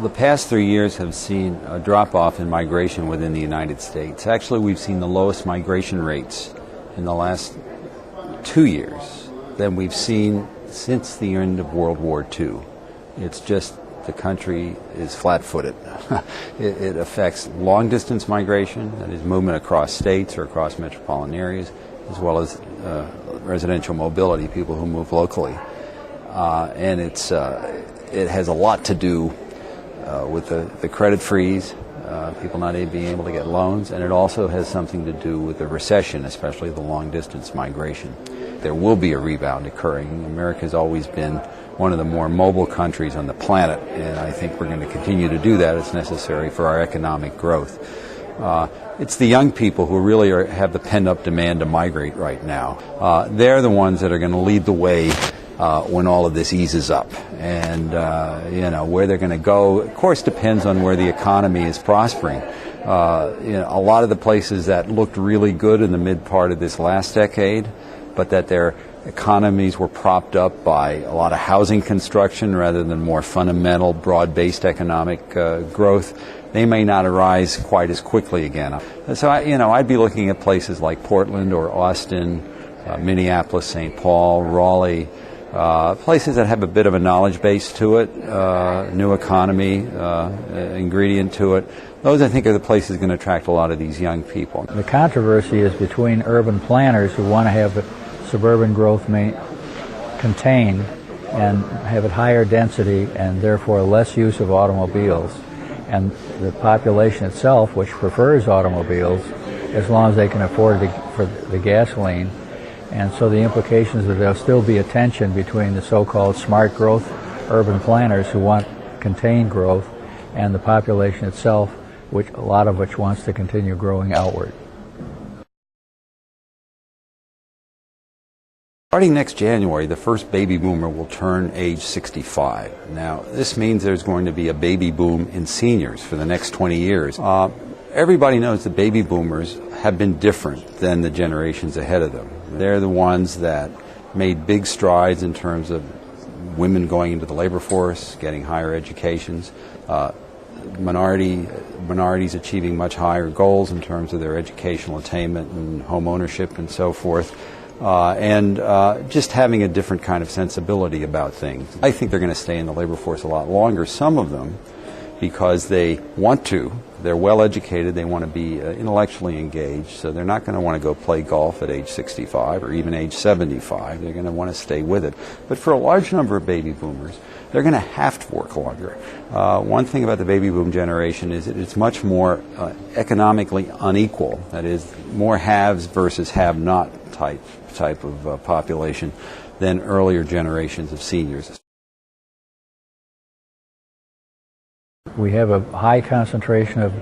The past 3 years have seen a drop-off in migration within the United States. Actually, we've seen the lowest migration rates in the last 2 years than we've seen since the end of World War II. It's just the country is flat-footed. It affects long-distance migration, that is movement across states or across metropolitan areas, as well as residential mobility, people who move locally. And it has a lot to do with the credit freeze, people not being able to get loans, and it also has something to do with the recession, especially the long-distance migration. There will be a rebound occurring. America's always been one of the more mobile countries on the planet, and I think we're going to continue to do that. It's necessary for our economic growth. It's the young people who really have the pent-up demand to migrate right now. They're the ones that are going to lead the way when all of this eases up. And, where they're going to go, of course, depends on where the economy is prospering. A lot of the places that looked really good in the mid part of this last decade, but that their economies were propped up by a lot of housing construction rather than more fundamental, broad-based economic growth, they may not arise quite as quickly again. So, I'd be looking at places like Portland or Austin, Minneapolis, St. Paul, Raleigh, places that have a bit of a knowledge base to it, new economy, ingredient to it. Those, I think, are the places going to attract a lot of these young people. The controversy is between urban planners who want to have suburban growth contained and have it higher density and therefore less use of automobiles, and the population itself, which prefers automobiles as long as they can afford for the gasoline. And so the implication is that there'll still be a tension between the so-called smart growth urban planners who want contained growth and the population itself, which a lot of which wants to continue growing outward. Starting next January, the first baby boomer will turn age 65. Now, this means there's going to be a baby boom in seniors for the next 20 years. Everybody knows that baby boomers have been different than the generations ahead of them. They're the ones that made big strides in terms of women going into the labor force, getting higher educations, minorities achieving much higher goals in terms of their educational attainment and home ownership and so forth. And just having a different kind of sensibility about things. I think they're going to stay in the labor force a lot longer, some of them, because they want to. They're well educated, they want to be intellectually engaged, so they're not going to want to go play golf at age 65 or even age 75. They're going to want to stay with it. But for a large number of baby boomers, they're going to have to work longer. One thing about the baby boom generation is that it's much more economically unequal. That is, more haves versus have-not type of population than earlier generations of seniors. We have a high concentration of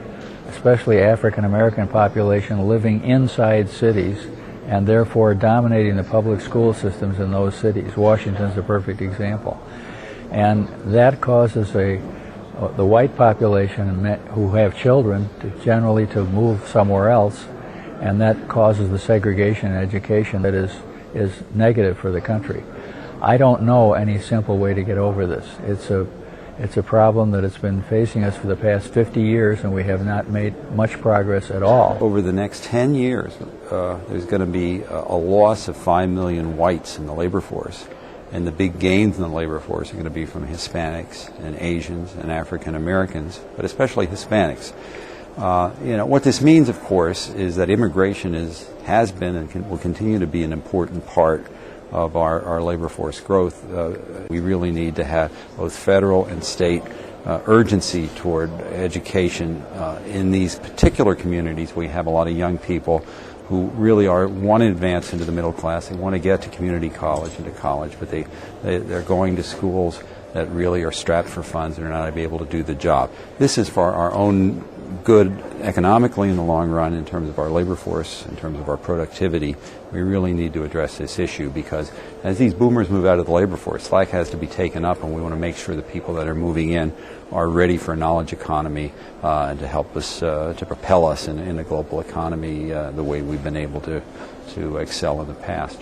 especially African American population living inside cities and therefore dominating the public school systems in those cities. Washington's a perfect example. And that causes the white population who have children generally to move somewhere else, and that causes the segregation in education that is negative for the country. I don't know any simple way to get over this. It's a problem that has been facing us for the past 50 years, and we have not made much progress at all. Over the next 10 years, there's going to be a loss of 5 million whites in the labor force, and the big gains in the labor force are going to be from Hispanics and Asians and African Americans, but especially Hispanics. What this means, of course, is that immigration has been and will continue to be an important part of our labor force growth. We really need to have both federal and state urgency toward education in these particular communities. We have a lot of young people who really want to advance into the middle class. They want to get to community college and to college, but they're going to schools that really are strapped for funds and are not able to do the job. This is for our own good economically in the long run in terms of our labor force, in terms of our productivity. We really need to address this issue because as these boomers move out of the labor force, slack has to be taken up, and we want to make sure the people that are moving in are ready for a knowledge economy and to help us, to propel us in a global economy the way we've been able to excel in the past.